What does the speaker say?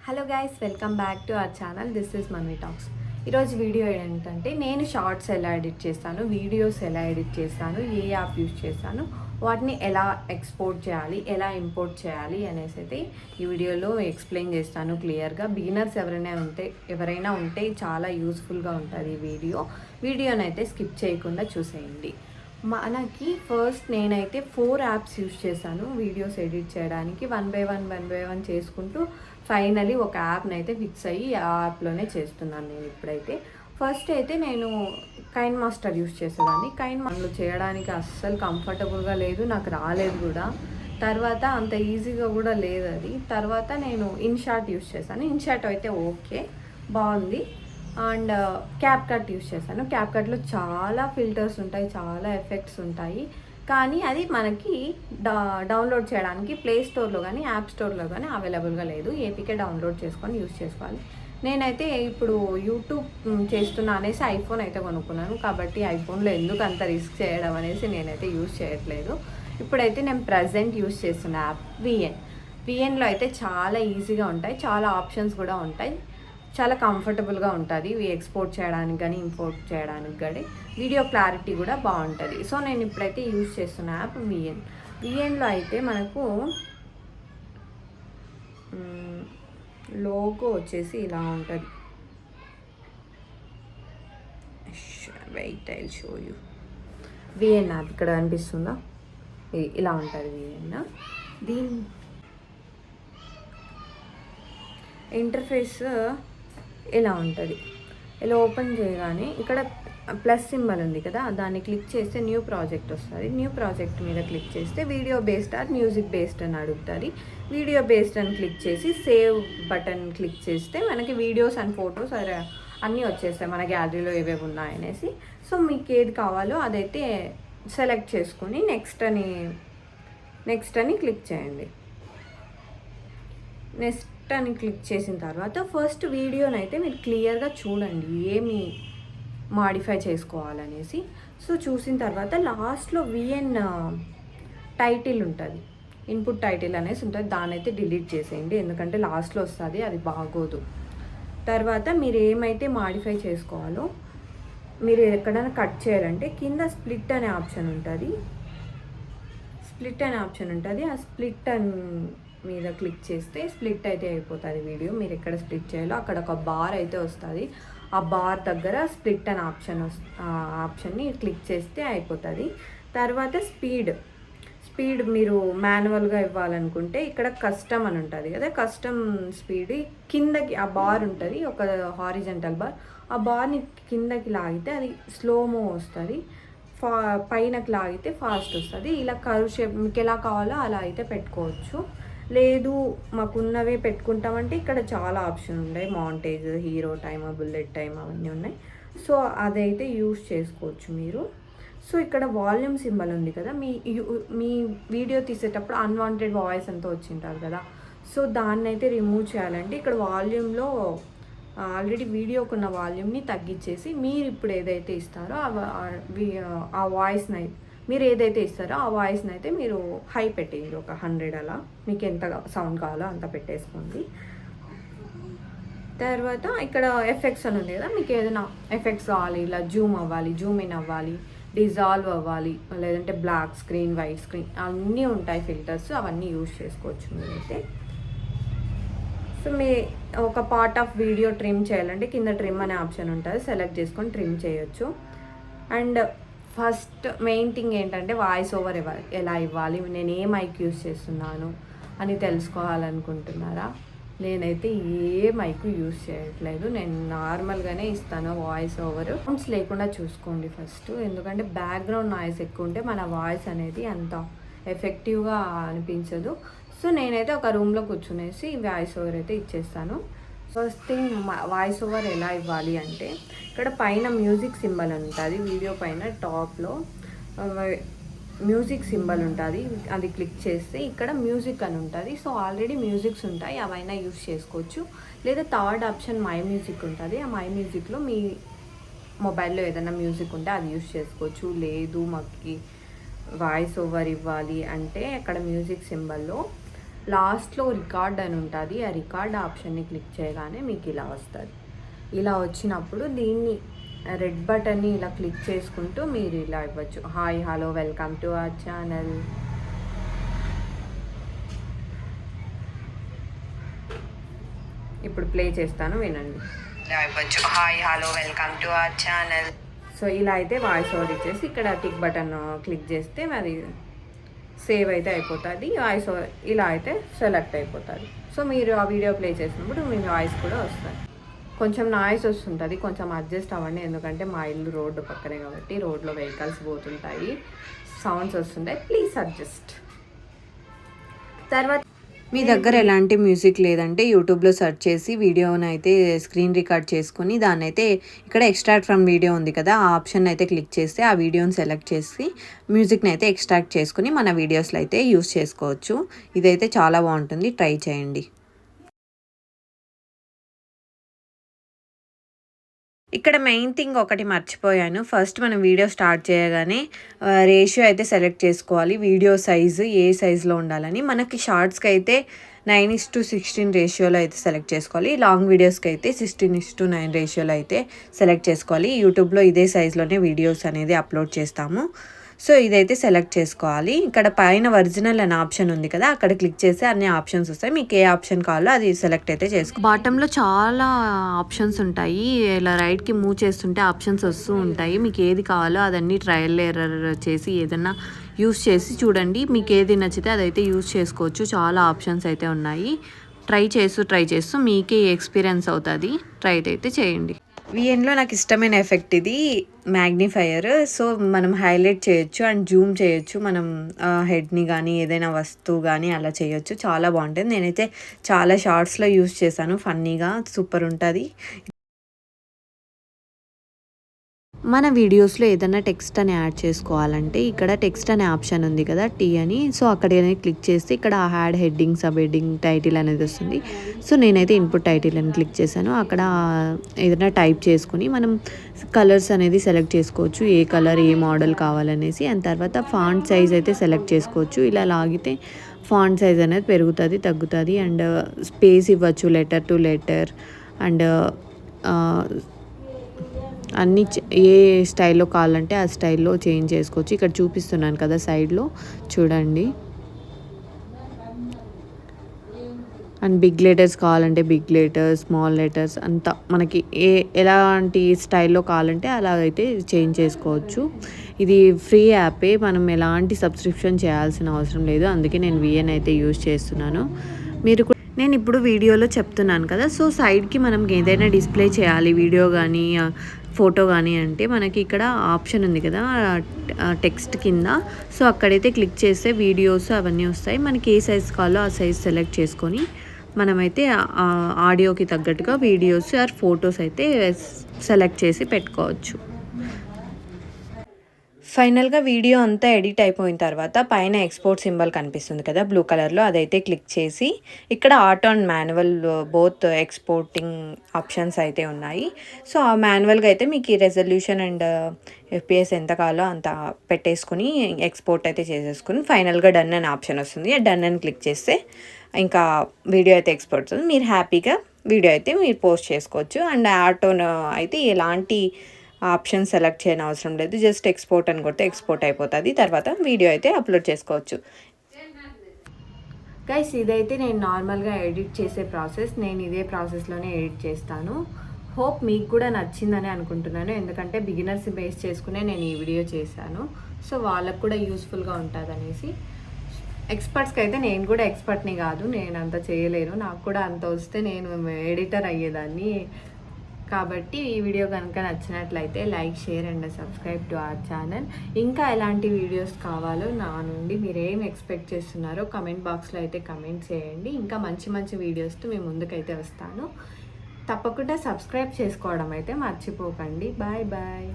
Hello guys, welcome back to our channel. This is Manvi talks. ఈరోజు video ఏంటంటే నేను shorts ఎలా ఎడిట్ చేస్తాను, వీడియోస్ ఎలా ఎడిట్ చేస్తాను, ఏ యాప్ యూస్ చేస్తాను, వాటిని ఎలా ఎక్స్పోర్ట్ చేయాలి, ఎలా ఇంపోర్ట్ చేయాలి అనేసి అయితే ఈ వీడియోలో ఎక్స్ప్లెయిన్ చేస్తాను క్లియర్గా. బిగినర్స్ ఎవరైనా ఉంటే చాలా యూస్ఫుల్గా ఉంటుంది ఈ వీడియోనైతే స్కిప్ చేయకుండా చూసేయండి. మనకి ఫస్ట్ నేనైతే 4 యాప్స్ యూస్ చేశాను వీడియోస్ ఎడిట్ చేయడానికి. వన్ బై వన్ చేసుకుంటూ ఫైనలీ ఒక యాప్ని అయితే ఫిక్స్ అయ్యి ఆ యాప్లోనే చేస్తున్నాను నేను ఇప్పుడైతే. ఫస్ట్ అయితే నేను కైన్ మాస్టర్ యూస్ చేసేదాన్ని. కైన్ మాస్టర్ చేయడానికి అస్సలు కంఫర్టబుల్గా లేదు, నాకు రాలేదు కూడా. తర్వాత అంత ఈజీగా కూడా లేదు అది. తర్వాత నేను ఇన్షాట్ యూస్ చేశాను. ఇన్షాట్ అయితే ఓకే, బాగుంది. అండ్ క్యాప్కట్ యూస్ చేశాను. క్యాప్కట్లో చాలా ఫిల్టర్స్ ఉంటాయి, చాలా ఎఫెక్ట్స్ ఉంటాయి, కానీ అది మనకి డౌన్లోడ్ చేయడానికి ప్లే స్టోర్లో కానీ యాప్ స్టోర్లో కానీ అవైలబుల్గా లేదు. ఏపీకే డౌన్లోడ్ చేసుకొని యూస్ చేసుకోవాలి. నేనైతే ఇప్పుడు యూట్యూబ్ చేస్తున్నా అనేసి ఐఫోన్ అయితే కొనుక్కున్నాను, కాబట్టి ఐఫోన్లో ఎందుకు అంత రిస్క్ చేయడం అనేసి నేనైతే యూస్ చేయట్లేదు. ఇప్పుడైతే నేను ప్రజెంట్ యూస్ చేస్తున్న యాప్ విఎన్లో అయితే చాలా ఈజీగా ఉంటాయి, చాలా ఆప్షన్స్ కూడా ఉంటాయి, చాలా కంఫర్టబుల్గా ఉంటుంది ఎక్స్పోర్ట్ చేయడానికి కానీ ఇంపోర్ట్ చేయడానికి కానీ. వీడియో క్లారిటీ కూడా బాగుంటుంది. సో నేను ఇప్పుడైతే యూజ్ చేస్తున్న యాప్ విఎన్లో అయితే మనకు లోగో వచ్చేసి ఇలా ఉంటుంది. Wait I will show you. VN app ఇక్కడ కనిపిస్తుందా, ఇలా ఉంటుంది విఎన్. దీని ఇంటర్ఫేస్ ఇలా ఉంటుంది. ఇలా ఓపెన్ చేయగానే ఇక్కడ ప్లస్ సింబల్ ఉంది కదా, దాన్ని క్లిక్ చేస్తే న్యూ ప్రాజెక్ట్ వస్తుంది. న్యూ ప్రాజెక్ట్ మీద క్లిక్ చేస్తే video based or music based అని అడుగుతుంది. వీడియో బేస్డ్ అని క్లిక్ చేసి సేవ్ బటన్ క్లిక్ చేస్తే మనకి వీడియోస్ అండ్ ఫొటోస్ అన్నీ వచ్చేస్తాయి మన గ్యాలరీలో ఏవేవి ఉన్నాయనేసి. సో మీకు ఏది కావాలో అదైతే సెలెక్ట్ చేసుకుని నెక్స్ట్ అని క్లిక్ చేయండి. నెక్స్ట్ అని క్లిక్ చేసిన తర్వాత ఫస్ట్ వీడియోనైతే మీరు క్లియర్గా చూడండి ఏమి మాడిఫై చేసుకోవాలనేసి. సో చూసిన తర్వాత లాస్ట్లో విఎన్ టైటిల్ ఉంటుంది, ఇన్పుట్ టైటిల్ అనేసి ఉంటుంది, దాన్ని అయితే డిలీట్ చేసేయండి, ఎందుకంటే లాస్ట్లో వస్తుంది, అది బాగోదు. తర్వాత మీరు ఏమైతే మాడిఫై చేసుకోవాలో మీరు ఎక్కడైనా కట్ చేయాలంటే కింద స్ప్లిట్ అనే ఆప్షన్ ఉంటుంది. ఆ స్ప్లిట్ మీద క్లిక్ చేస్తే స్ప్లిట్ అయితే అయిపోతుంది వీడియో. మీరు ఎక్కడ స్ప్లిట్ చేయాలో అక్కడ ఒక బార్ అయితే వస్తుంది. ఆ బార్ దగ్గర స్ప్లిట్ అనే ఆప్షన్ని క్లిక్ చేస్తే అయిపోతుంది. తర్వాత స్పీడ్ మీరు మాన్యువల్గా ఇవ్వాలనుకుంటే ఇక్కడ కస్టమ్ అని ఉంటుంది కదా, కస్టమ్ స్పీడ్ కిందకి ఆ బార్ ఉంటుంది, ఒక హారిజంటల్ బార్. ఆ బార్ని కిందకి లాగితే అది స్లోమో వస్తుంది, పైనకి లాగితే ఫాస్ట్ వస్తుంది. ఇలా కర్వ్ షేప్ మీకు ఎలా కావాలో అలా అయితే పెట్టుకోవచ్చు. లేదు మాకున్నవే పెట్టుకుంటామంటే ఇక్కడ చాలా ఆప్షన్ ఉన్నాయి, montage, hero time, bullet time అవన్నీ ఉన్నాయి. సో అదైతే యూస్ చేసుకోవచ్చు మీరు. సో ఇక్కడ వాల్యూమ్ సింబల్ ఉంది కదా, మీ వీడియో తీసేటప్పుడు అన్వాంటెడ్ వాయిస్ అంతా వచ్చింటారు కదా, సో దాన్ని అయితే రిమూవ్ చేయాలంటే ఇక్కడ వాల్యూమ్లో ఆల్రెడీ వీడియోకున్న వాల్యూమ్ని తగ్గించేసి మీరు ఇప్పుడు ఏదైతే ఇస్తారో ఆ వాయిస్ని మీరు ఏదైతే ఇస్తారో ఆ వాయిస్ని అయితే మీరు హై పెట్టేయండి, ఒక 100 అలా, మీకు ఎంత సౌండ్ కావాలో అంత పెట్టేసుకోండి. తర్వాత ఇక్కడ ఎఫెక్ట్స్ అని ఉంది కదా, మీకు ఏదైనా ఎఫెక్ట్స్ కావాలి, ఇలా జూమ్ అవ్వాలి, జూమ్ ఇన్ అవ్వాలి, డిజాల్వ్ అవ్వాలి, లేదంటే బ్లాక్ స్క్రీన్, వైట్ స్క్రీన్ అన్నీ ఉంటాయి ఫిల్టర్స్, అవన్నీ యూజ్ చేసుకోవచ్చు మీరైతే. సో మీ ఒక పార్ట్ ఆఫ్ వీడియో ట్రిమ్ చేయాలంటే కింద ట్రిమ్ అనే ఆప్షన్ ఉంటుంది, సెలెక్ట్ చేసుకొని ట్రిమ్ చేయొచ్చు. అండ్ ఫస్ట్ మెయిన్ థింగ్ ఏంటంటే వాయిస్ ఓవర్ ఎలా ఇవ్వాలి, నేను ఏ మైక్ యూస్ చేస్తున్నాను అని తెలుసుకోవాలనుకుంటున్నారా? నేనైతే ఏ మైక్ యూస్ చేయట్లేదు, నేను నార్మల్గానే ఇస్తాను వాయిస్ ఓవర్. సౌండ్స్ లేకుండా చూసుకోండి ఫస్ట్, ఎందుకంటే బ్యాక్గ్రౌండ్ నాయిస్ ఎక్కువ ఉంటే మన వాయిస్ అనేది అంత ఎఫెక్టివ్గా అనిపించదు. సో నేనైతే ఒక రూమ్లో కూర్చునేసి వాయిస్ ఓవర్ అయితే ఇచ్చేస్తాను. ఫస్ట్ థింగ్ వాయిస్ ఓవర్ ఎలా ఇవ్వాలి అంటే ఇక్కడ పైన మ్యూజిక్ సింబల్ ఉంటుంది, వీడియో పైన టాప్లో మ్యూజిక్ సింబల్ ఉంటుంది, అది క్లిక్ చేస్తే ఇక్కడ మ్యూజిక్ అని ఉంటుంది. సో ఆల్రెడీ మ్యూజిక్స్ ఉంటాయి, అవైనా యూస్ చేసుకోవచ్చు. లేదా థర్డ్ ఆప్షన్ మై మ్యూజిక్ ఉంటుంది, ఆ మై మ్యూజిక్లో మీ మొబైల్లో ఏదైనా మ్యూజిక్ ఉంటే అది యూస్ చేసుకోవచ్చు. లేదు మాకు వాయిస్ ఓవర్ ఇవ్వాలి అంటే అక్కడ మ్యూజిక్ సింబల్లో లాస్ట్లో రికార్డ్ అని ఉంటుంది. ఆ రికార్డ్ ఆప్షన్ని క్లిక్ చేయగానే మీకు ఇలా వస్తుంది. ఇలా వచ్చినప్పుడు దీన్ని రెడ్ బటన్ని ఇలా క్లిక్ చేసుకుంటూ మీరు ఇలా ఇవ్వచ్చు. Hi hello welcome to our channel. ఇప్పుడు ప్లే చేస్తాను, వినండి. ఇలా ఇవ్వచ్చు. Hi hello welcome to our channel. So ఇలా అయితే వాయిస్ ఓవర్ ఇచ్చేసి ఇక్కడ టిక్ బటన్ క్లిక్ చేస్తే మరి సేవ్ అయితే అయిపోతుంది. వాయిస్ ఓవర్ ఇలా అయితే సెలెక్ట్ అయిపోతుంది. సో మీరు ఆ వీడియో ప్లే చేసినప్పుడు మీ వాయిస్ కూడా వస్తుంది. కొంచెం నాయిస్ వస్తుంటుంది, కొంచెం అడ్జస్ట్ అవ్వండి. ఎందుకంటే మా ఇల్లు రోడ్డు పక్కనే కాబట్టి రోడ్లో వెహికల్స్ పోతుంటాయి, సౌండ్స్ వస్తుంటాయి. Please adjust. తర్వాత మీ దగ్గర ఎలాంటి మ్యూజిక్ లేదంటే యూట్యూబ్లో సెర్చ్ చేసి వీడియోని అయితే స్క్రీన్ రికార్డ్ చేసుకొని దాన్ని అయితే ఇక్కడ ఎక్స్ట్రాక్ట్ ఫ్రమ్ వీడియో ఉంది కదా, ఆ ఆప్షన్ అయితే క్లిక్ చేస్తే ఆ వీడియోని సెలెక్ట్ చేసి మ్యూజిక్ని అయితే ఎక్స్ట్రాక్ట్ చేసుకుని మన వీడియోస్లో అయితే యూస్ చేసుకోవచ్చు. ఇదైతే చాలా బాగుంటుంది, ట్రై చేయండి. ఇక్కడ మెయిన్ థింగ్ ఒకటి మర్చిపోయాను. ఫస్ట్ మనం వీడియో స్టార్ట్ చేయగానే రేషియో అయితే సెలెక్ట్ చేసుకోవాలి. వీడియో సైజు ఏ సైజులో ఉండాలని. మనకి షార్ట్స్కి అయితే 9:16 రేషియోలో అయితే సెలెక్ట్ చేసుకోవాలి. లాంగ్ వీడియోస్కి అయితే 16:9 రేషియోలో అయితే సెలెక్ట్ చేసుకోవాలి. యూట్యూబ్లో ఇదే సైజులోనే వీడియోస్ అనేది అప్లోడ్ చేస్తాము. సో ఇదైతే సెలెక్ట్ చేసుకోవాలి. ఇక్కడ పైన ఒరిజినల్ అనే ఆప్షన్ ఉంది కదా, అక్కడ క్లిక్ చేస్తే అన్ని ఆప్షన్స్ వస్తాయి. మీకు ఏ ఆప్షన్ కావాలో అది సెలెక్ట్ అయితే చేసుకో. బాటంలో చాలా ఆప్షన్స్ ఉంటాయి. ఇలా రైట్కి మూవ్ చేస్తుంటే ఆప్షన్స్ వస్తూ ఉంటాయి. మీకు ఏది కావాలో అదన్నీ ట్రయల్ ఎర్రర్ చేసి ఏదన్నా యూస్ చేసి చూడండి. మీకు ఏది నచ్చితే అదైతే యూస్ చేసుకోవచ్చు. చాలా ఆప్షన్స్ అయితే ఉన్నాయి. ట్రై చేస్తూ మీకే ఎక్స్పీరియన్స్ అవుతుంది. ట్రై అయితే చేయండి. విఎన్లో నాకు ఇష్టమైన ఎఫెక్ట్ ఇది మ్యాగ్నిఫైయర్. సో మనం హైలైట్ చేయొచ్చు అండ్ జూమ్ చేయొచ్చు. మనం హెడ్ని కానీ ఏదైనా వస్తువు కానీ అలా చేయొచ్చు. చాలా బాగుంటుంది. నేనైతే చాలా షార్ట్స్లో యూస్ చేశాను. ఫన్నీగా సూపర్ ఉంటుంది. మన వీడియోస్లో ఏదైనా టెక్స్ట్ అని యాడ్ చేసుకోవాలంటే ఇక్కడ టెక్స్ట్ అనే ఆప్షన్ ఉంది కదా, టీ అని. సో అక్కడ క్లిక్ చేస్తే ఇక్కడ add heading, sub heading, title అనేది వస్తుంది. సో నేనైతే ఇన్పుట్ టైటిల్ అని క్లిక్ చేశాను. అక్కడ ఏదైనా టైప్ చేసుకుని మనం కలర్స్ అనేది సెలెక్ట్ చేసుకోవచ్చు. ఏ కలర్ ఏ మోడల్ కావాలనేసి. అండ్ తర్వాత ఫాంట్ సైజ్ అయితే సెలెక్ట్ చేసుకోవచ్చు. ఇలా లాగితే ఫాంట్ సైజ్ అనేది పెరుగుతుంది, తగ్గుతుంది. అండ్ స్పేస్ ఇవ్వచ్చు, లెటర్ టు లెటర్. అండ్ అన్నీ ఏ స్టైల్లో కావాలంటే ఆ స్టైల్లో చేంజ్ చేసుకోవచ్చు. ఇక్కడ చూపిస్తున్నాను కదా సైడ్లో చూడండి. అండ్ బిగ్ లెటర్స్ కావాలంటే బిగ్ లెటర్స్, స్మాల్ లెటర్స్ అంతా మనకి ఎలాంటి స్టైల్లో కావాలంటే అలాగైతే చేంజ్ చేసుకోవచ్చు. ఇది ఫ్రీ యాపే, మనం ఎలాంటి సబ్స్క్రిప్షన్ చేయాల్సిన అవసరం లేదు. అందుకే నేను విఎన్ అయితే యూజ్ చేస్తున్నాను. మీరు నేను ఇప్పుడు వీడియోలో చెప్తున్నాను కదా, సో సైడ్కి మనం ఏదైనా డిస్ప్లే చేయాలి వీడియో కానీ ఫోటో కానీ అంటే మనకి ఇక్కడ ఆప్షన్ ఉంది కదా టెక్స్ట్ కింద. సో అక్కడైతే క్లిక్ చేస్తే వీడియోస్ అవన్నీ వస్తాయి. మనకి ఏ సైజ్ కావాలో ఆ సైజ్ సెలెక్ట్ చేసుకొని మనమైతే ఆడియోకి తగ్గట్టుగా వీడియోస్ ఆర్ ఫొటోస్ అయితే సెలెక్ట్ చేసి పెట్టుకోవచ్చు. ఫైనల్గా వీడియో అంతా ఎడిట్ అయిపోయిన తర్వాత పైన ఎక్స్పోర్ట్ సింబల్ కనిపిస్తుంది కదా బ్లూ కలర్లో, అదైతే క్లిక్ చేసి ఇక్కడ auto and manual both exporting options అయితే ఉన్నాయి. సో ఆ మాన్యువల్గా అయితే మీకు ఈ రెజల్యూషన్ అండ్ FPS ఎంత కావాలో అంత పెట్టేసుకుని ఎక్స్పోర్ట్ అయితే చేసేసుకుని ఫైనల్గా డన్ అనే ఆప్షన్ వస్తుంది. డన్ అని క్లిక్ చేస్తే ఇంకా వీడియో అయితే ఎక్స్పోర్ట్ అవుతుంది. మీరు హ్యాపీగా వీడియో అయితే మీరు పోస్ట్ చేసుకోవచ్చు. అండ్ ఆటోను అయితే ఎలాంటి ఆప్షన్ సెలెక్ట్ చేయని అవసరం లేదు. జస్ట్ ఎక్స్పోర్ట్ అని కొడితే ఎక్స్పోర్ట్ అయిపోతుంది. తర్వాత వీడియో అయితే అప్లోడ్ చేసుకోవచ్చు. గైస్ ఇదైతే నేను నార్మల్గా ఎడిట్ చేసే ప్రాసెస్. నేను ఇదే ప్రాసెస్లోనే ఎడిట్ చేస్తాను. హోప్ మీకు కూడా నచ్చిందని అనుకుంటున్నాను. ఎందుకంటే బిగినర్స్ బేస్ చేసుకునే నేను ఈ వీడియో చేశాను. సో వాళ్ళకు కూడా యూస్ఫుల్గా ఉంటుంది అనేసి. ఎక్స్పర్ట్స్కి అయితే నేను కూడా ఎక్స్పర్ట్ని కాదు, నేను అంత చేయలేను. నాకు కూడా అంత వస్తే నేను ఎడిటర్ అయ్యేదాన్ని. కాబట్టి ఈ వీడియో కనుక నచ్చినట్లయితే like, share and subscribe to our channel. ఇంకా ఎలాంటి వీడియోస్ కావాలో నా నుండి మీరు ఏం ఎక్స్పెక్ట్ చేస్తున్నారో కమెంట్ బాక్స్లో అయితే కమెంట్ చేయండి. ఇంకా మంచి మంచి వీడియోస్తో మీ ముందుకైతే వస్తాను. తప్పకుండా సబ్స్క్రైబ్ చేసుకోవడం అయితే మర్చిపోకండి. Bye bye.